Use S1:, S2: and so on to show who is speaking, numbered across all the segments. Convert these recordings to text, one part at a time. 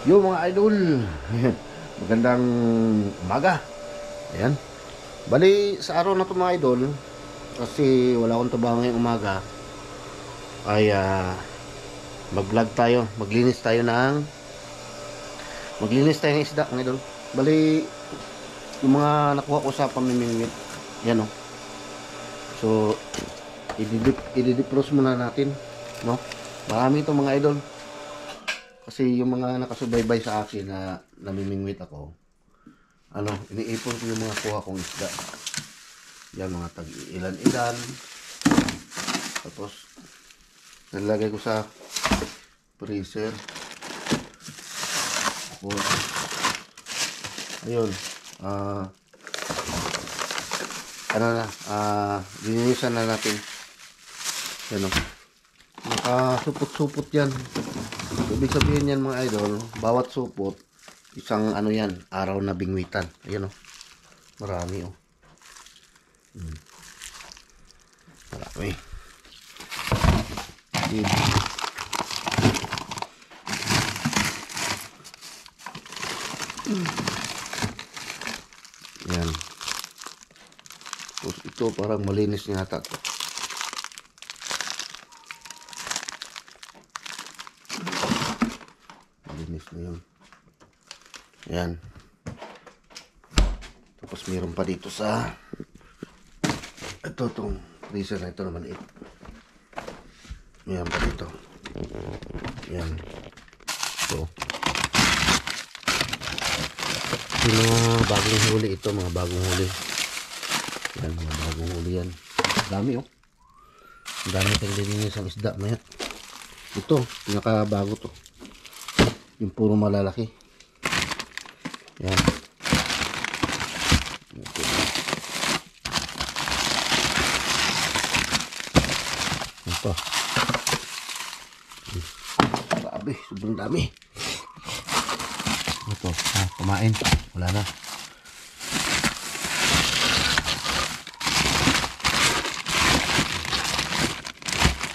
S1: Yo mga idol, magandang umaga. Ayan. Bali sa araw na to mga idol, kasi wala akong trabaho ngayong umaga, ay mag-vlog tayo, maglinis tayo ng isda mga idol. Bali yung mga nakuha ko sa pamimingwit, yan o. So i-defrost muna natin, no? Marami ito mga idol. Kasi yung mga nakasubaybay sa akin na namimingwit ako, iniipon ko yung mga kuha kong isda. Yan, mga tag-ilan-ilan. Tapos, nalagay ko sa freezer. Tapos, ayun, linisan na natin. Yan o. Nakasupot-supot yan. Ibig sabihin yan mga idol, bawat supot, isang araw na bingwitan. Ayan o. Marami o. Marami. Yan. Tapos ito parang malinis niya ata to. Malinis na yun. Yan. Tapos meron pa dito sa itong freezer na ito na maliit. Meron pa dito. Yan. So, mga bagong huli ito, mga bagong huli. Yan, mga bagong huli yan. Dami oh. Dami tayong lininis ang isda maya. Ito, pinakabago to. Yung puro malalaki. Yan. Ito. Grabe, sobrang dami. Ito, kumain. Wala na.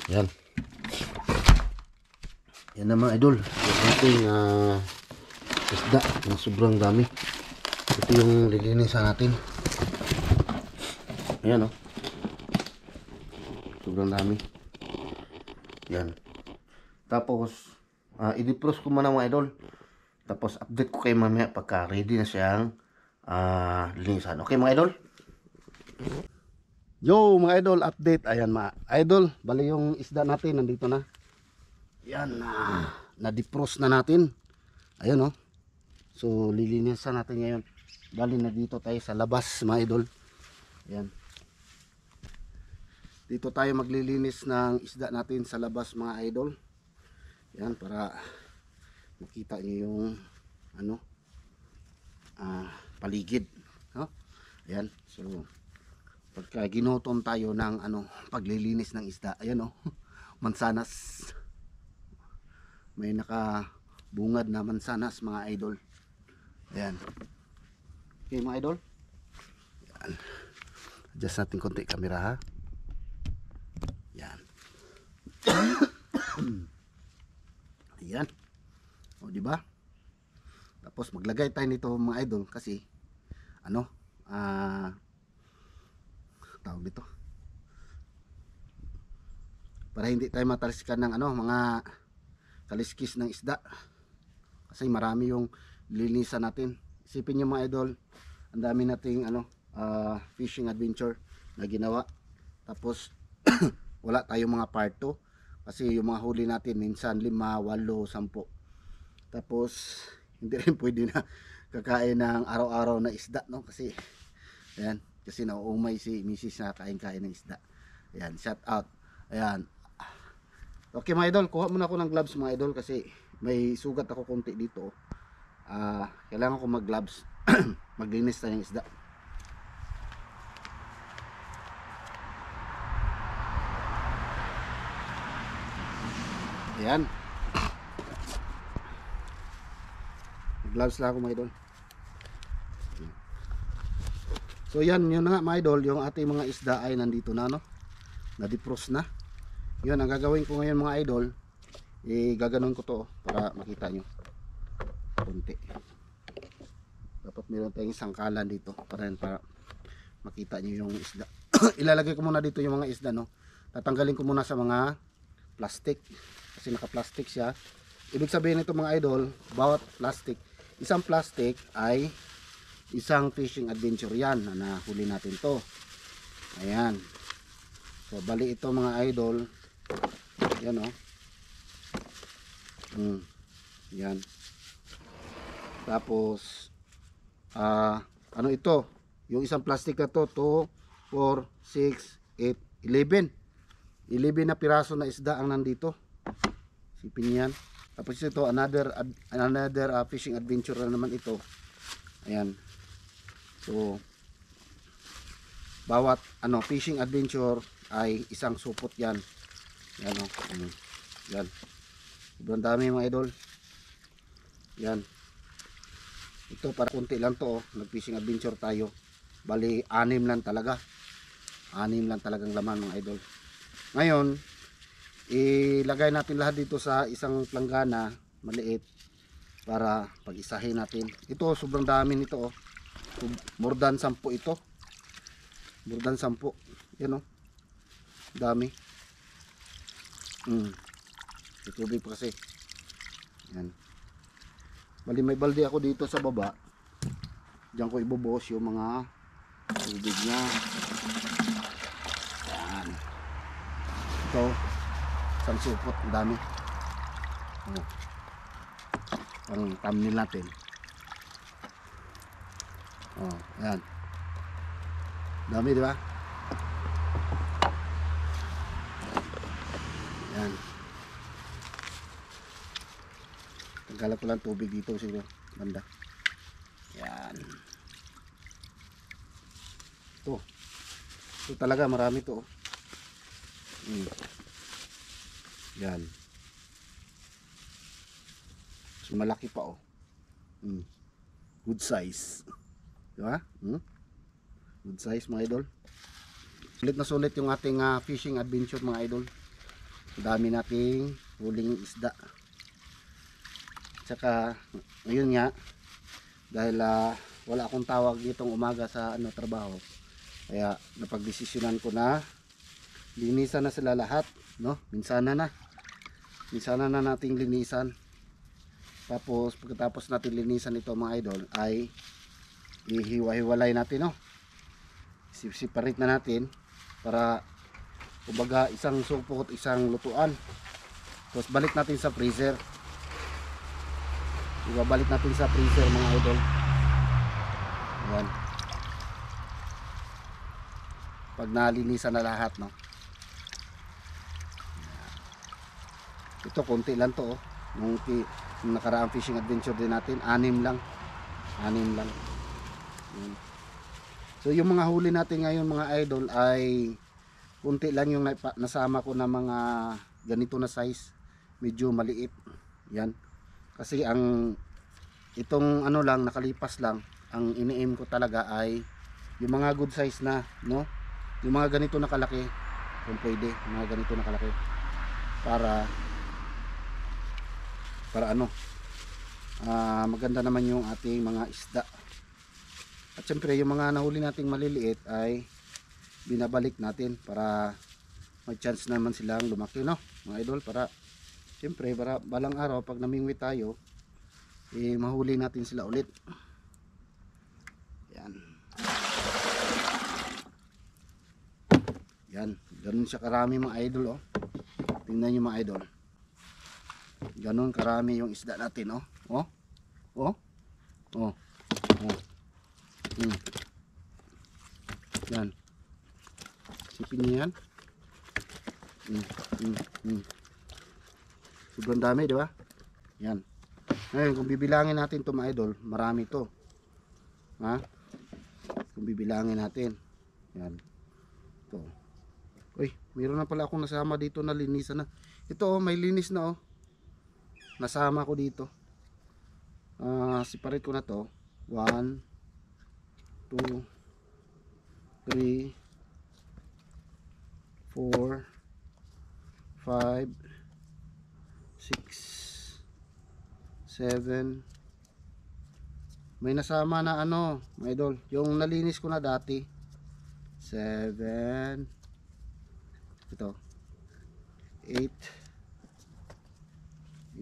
S1: Yan. Yan na mga idol. Yung ating isda na sobrang dami. Ito yung lilinisan natin. Ayan o. Sobrang dami. Yan. Tapos, i-defrost ko muna mga idol. Tapos, update ko kayo mamaya pagka ready na siyang linisan. Okay mga idol? Yo mga idol, update. Ayan mga idol. Bali yung isda natin, nandito na. Yan. Na-defrost na natin. Ayan o. So, lilinisan natin ngayon. Bali na dito tayo sa labas mga idol. Ayan. Dito tayo maglilinis ng isda natin sa labas mga idol. Yan, para makita nyo yung paligid, no? Ayan. So pagka ginutom tayo ng paglilinis ng isda, ayan oh. Mansanas. May nakabungad na mansanas mga idol. Ayan. Okay mga idol. Ayan. Adjust natin konti camera ha. Yan. Ayan. O di ba? Tapos maglagay tayo nito mga idol kasi tawag dito. Para hindi tayo matalsikan ng mga kaliskis ng isda. Kasi marami yung linisan natin. Isipin niyo mga idol, ang dami nating fishing adventure na ginawa. Tapos wala tayong mga part 2 kasi yung mga huli natin minsan 5, 8, 10. Tapos hindi rin pwede na kakain ng araw-araw na isda, no? Kasi ayan, kasi nauumay si Mrs. na kain-kain ng isda. Ayan, shout out. Ayan. Okay mga idol, kuha muna ako ng gloves mga idol kasi may sugat ako konti dito. Kailangan ko mag gloves. Maglinis tayo ng isda. Ayan. Gloves lang ako mga idol. So yan, yun na nga mga idol, yung ating mga isda ay nandito na, no? Na-defrost na. Yun, ang gagawin ko ngayon mga idol, gaganon ko to para makita nyo. konti. Dapat meron tayong sangkalan dito para makita nyo yung isda. Ilalagay ko muna dito yung mga isda, no. Tatanggalin ko muna sa mga plastic kasi naka-plastic siya. Ibig sabihin nito mga idol, bawat plastic, isang plastic ay isang fishing adventure yan na nahuli natin to. Ayan. So bali ito mga idol, yan o. Yan. Tapos ano ito? Yung isang plastic na to, 2, 4, 6, 8, 11. 11 na piraso na isda ang nandito. Sipin yan. Tapos ito another fishing adventure na naman ito. Ayan. So bawat fishing adventure ay isang supot yan. Yan o. Yan. Sobrang dami mga idol. Yan. Ito para kunti lang to, nag fishing adventure tayo. Bali 6 lang talaga. 6 lang talagang laman mga idol. Ngayon, ilagay natin lahat dito sa isang planggana maliit para pag-isahin natin. Ito sobrang dami nito oh. More than 10 ito. More than 10. Yan oh. Dami. Itubig pa kasi. Yan. Bali may balde ako dito sa baba. Diyan ko ibubuhos yung mga tubig niya. Yan. Ito, isang supot, ang dami. Parang thumbnail natin. Ayan. Dami, di ba? Ayan. Tanggalan ko lang tubig dito siguro, banda. Ayan. Ito talaga, marami to. Yan. So, malaki pa oh. Good size. Diba? Good size mga idol. Sulit na sulit yung ating fishing adventure mga idol. Dami nating huling isda. Tsaka ngayon nga dahil wala akong tawag ditong umaga sa trabaho. Kaya napagdesisyonan ko na linisan na sila lahat, no? Minsan na nating linisan. Tapos pagkatapos natin linisan ito mga idol ay ihiwa-hiwalay natin, no? Separate na natin para kumbaga isang supot, isang lutuan. Tapos balik natin sa freezer. Ibabalik natin sa freezer mga idol. Ayan. Pag nalinisan na lahat, no? Ito konti lang to oh. Nung nakaraang fishing adventure din natin 6 lang. So yung mga huli natin ngayon mga idol ay konti lang yung nasama ko na mga ganito na size, medyo maliit. Yan. Kasi itong lang nakalipas lang, ang ini-aim ko talaga ay yung mga good size na, no? Yung mga ganito na kalaki, kung pwede, mga ganito na kalaki. Para maganda naman yung ating mga isda. At syempre yung mga nahuli nating maliliit ay binabalik natin para may chance naman silang lumaki, no mga idol, para syempre para balang araw pag namingwi tayo mahuli natin sila ulit. Yan, ganun siya karami mga idol oh. Tingnan nyo mga idol, ganun karami yung isda natin oh. Yan, sipin nyo yan. Sobrang dami, di ba? Yan. Ngayon kung bibilangin natin to mga idol, marami to. Kung bibilangin natin, yan to. Uy, mayroon na pala akong nasama dito na linisan na. Ito oh, may linis na oh. Nasama ko dito. Separate ko na to. 1 2 3 4 5 6 7 may nasama na ano, mga idol. Yung nalinis ko na dati. 7, ito, 8, 8,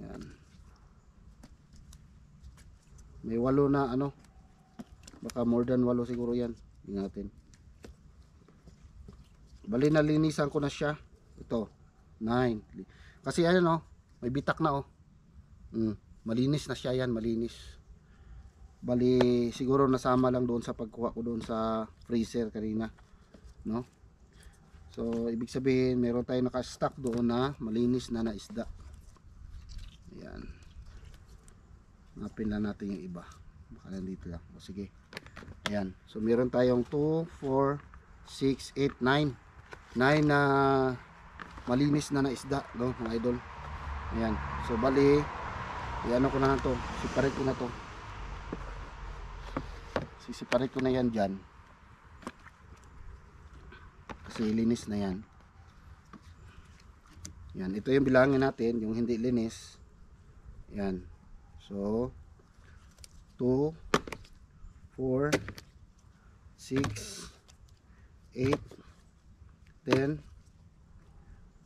S1: yan. May 8 na ano, baka more than 8 siguro yan. Tingnan natin. Bali nalinisan ko na siya. Ito, 9. Kasi ayan oh, may bitak na oh. Malinis na siya yan, malinis. Bali siguro nasama lang doon sa pagkuha ko doon sa freezer kanina, no? So ibig sabihin meron tayong naka-stock doon na malinis na na isda. Ayan. Hanapin lang natin yung iba. Baka nandito lang. O sige. Ayan. So meron tayong 2, 4, 6, 8, 9. 9 na malinis na na isda, no, mga idol. Ayan. So bali iano ko na lang to, separate ko na to. Sisiparate ko na yan dyan. Kasi linis na yan. Yan, ito yung bilangin natin, yung hindi linis. Yan. So 2, 4, 6, 8, 10,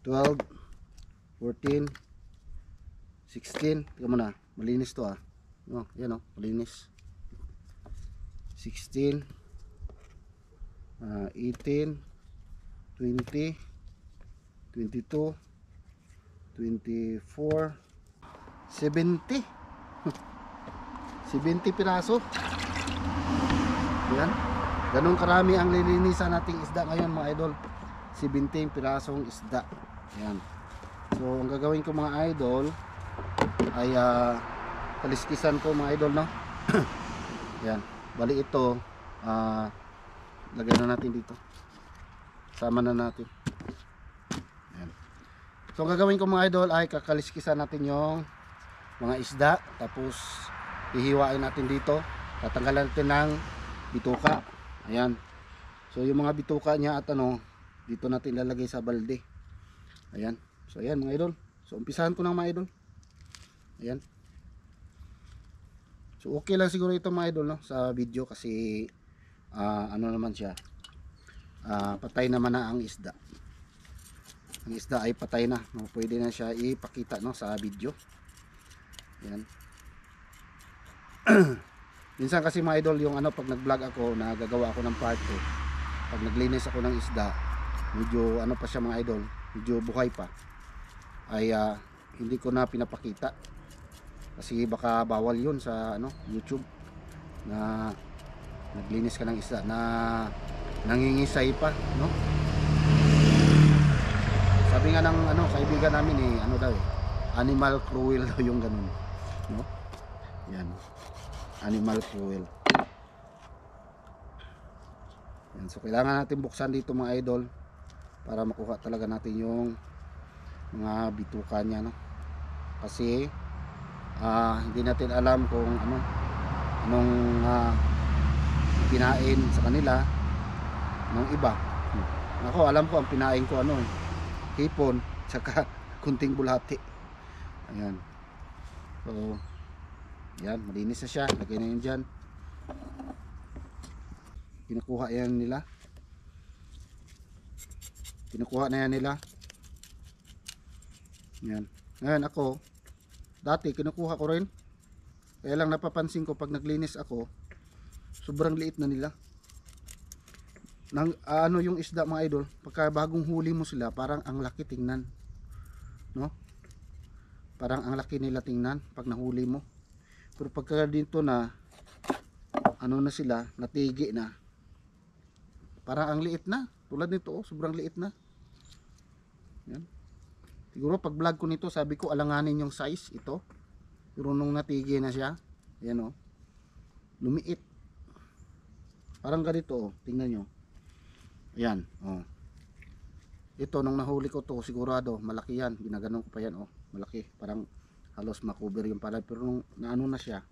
S1: 12, 14, 16. Tingnan mo na, malinis to ah. No, yan oh, malinis. 16, 18, 20, 22, 24, 70. 70 piraso. Yan. Ganun karami ang lilinisan nating isda ngayon, mga idol. 17 pirasong isda. Yan. So ang gagawin ko, mga idol, ay kaliskisan ko, mga idol, no. Yan. Bali ito, lagyan na natin dito. Sama na natin. Ayan. So ang gagawin ko, mga idol, ay kakaliskisan natin yung mga isda. Tapos hihiwain natin dito. Tatanggalan natin ng bituka. Ayan. So yung mga bituka niya at ano, dito natin lalagay sa balde. Ayan. So ayan, mga idol. So umpisahan ko ng mga idol. Ayan. So okay lang siguro ito, mga idol, no, sa video kasi ano naman siya, patay naman na ang isda. Ang isda ay patay na, no? Pwede na siya ipakita, no, sa video. Yan. Minsan kasi, mga idol, yung ano, pag nag-vlog ako, nagagawa ako ng part 2, pag naglinis ako ng isda, medyo ano pa siya, mga idol, medyo buhay pa, ay hindi ko na pinapakita. Kasi baka bawal yun sa ano, YouTube, na naglinis ka ng isda na nangingisay pa, no? Sabi nga ng ano, kaibigan namin eh, ano daw eh, animal cruel daw yung ganun, no? Yan. Animal cruel. Yan. So kailangan natin buksan dito, mga idol, para makuha talaga natin yung mga bituka niya, no? Kasi hindi natin alam kung ano, anong pinain sa kanila ng iba. Ako, alam ko ang pinain ko ano, hipon tsaka kunting bulati. Ayan. So yan, malinis na siya. Lagay na yun dyan. Kinukuha yan nila. Kinukuha na yan nila. Yan. Ngayon ako, dati kinukuha ko rin. Kaya lang napapansin ko pag naglinis ako, sobrang liit na nila. Nang ano yung isda, mga idol, pagka bagong huli mo sila, parang ang laki tingnan, no? Parang ang laki nila tingnan pag nahuli mo. Pero pagka dito na ano na sila, natigi na, parang ang liit na. Tulad nito, oh, sobrang liit na. Yan. Siguro pag vlog ko nito, sabi ko alanganin yung size ito. Pero nung natigi na siya, yan oh, lumiit. Parang ganito oh, tingnan nyo. Ayan oh. Ito nung nahuli ko to, sigurado malaki yan. Ginaganon ko pa yan oh, malaki. Parang halos makover yung palad. Pero nung naano na siya,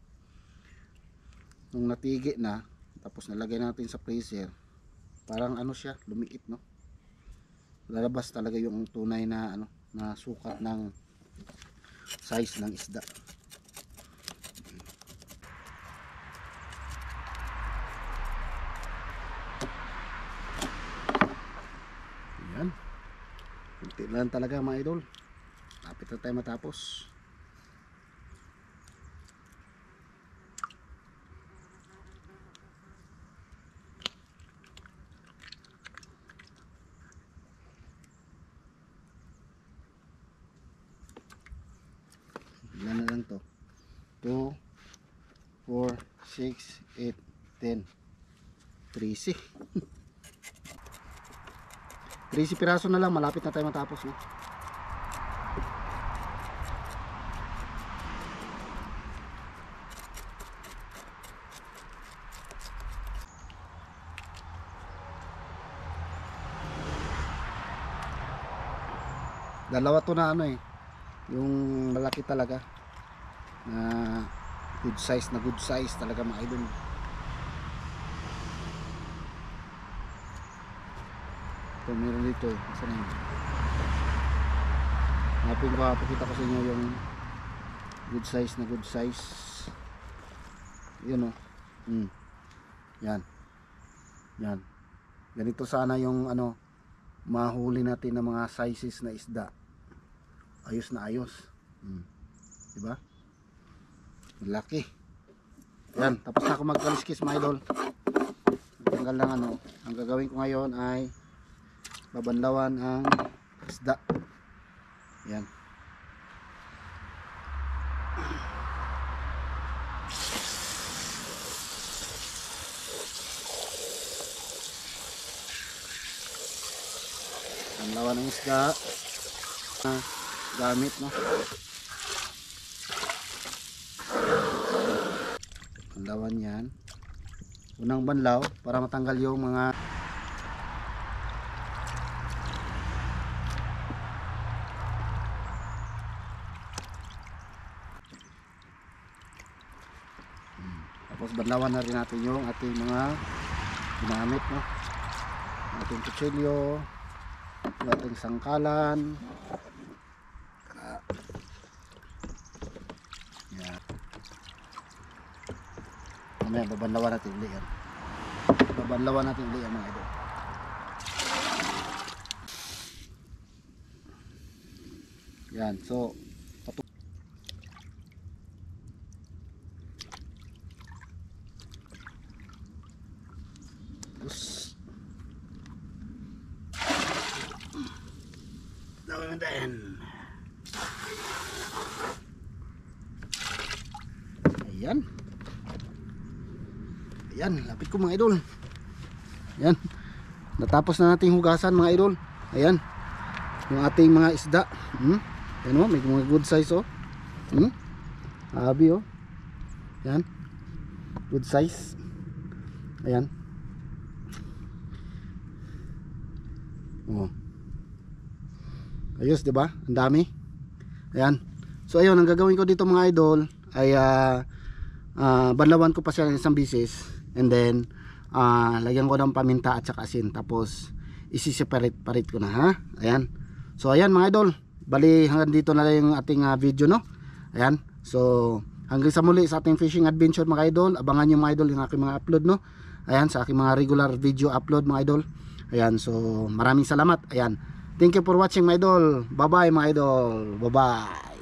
S1: nung natigi na, tapos nalagay natin sa freezer, parang ano siya, lumiit, no? Lalabas talaga yung tunay na ano, na sukat ng size ng isda. Yan. Kunti lang talaga mga idol. Lapit na tayo matapos. Ilan na lang to? 2, 4, 6, 8, 10. 13. 13 piraso na lang, malapit na tayo matapos, no? Dalawa to na ano eh, yung malaki talaga na good size talaga mga idol. Ito meron dito eh, saan yun? Pakita ko sa inyo yung good size. Yun o. Yan. Ganito sana yung ano mahuli natin ng mga sizes na isda. Ayos na ayos. Diba? Malaki. Yan, tapos na ako magkaliskis mga idol. Tanggal lang ano. Ang gagawin ko ngayon ay babanlawan ang isda. Yan. Banlawan ang isda. Gamit, no? Banlawan yan. Unang banlaw para matanggal yung mga tapos banlawan na rin natin yung ating mga ginamit, no? Ating kutsilyo, yung ating sangkalan. Yan. Mamaya babanlawan natin ulit yan. Babanlawan natin ulit yan mga idol. Yan, so ayan. Ayan, lapit ko mga idol. Ayan. Natapos na nating hugasan mga idol. Ayan. Yung ating mga isda. Ayan o, may mga good size o. Habi o. Ayan. Good size. Ayan. Oh. Ayos, 'di ba? Ang dami. Ayan. So ayun, ang gagawin ko dito mga idol ay banlawan ko pa siya ng isang bisis, and then lagyan ko ng paminta at saka asin, tapos isi-separate ko na, ha. Ayan. So ayan mga idol, bali hanggang dito na lang yung ating video, no. Ayan. So hanggang sa muli sa ating fishing adventure mga idol. Abangan nyo mga idol yung aking mga upload, no. Ayan, sa aking mga regular video upload mga idol. Ayan, so maraming salamat. Ayan. Thank you for watching mga idol. Bye bye mga idol. Bye bye.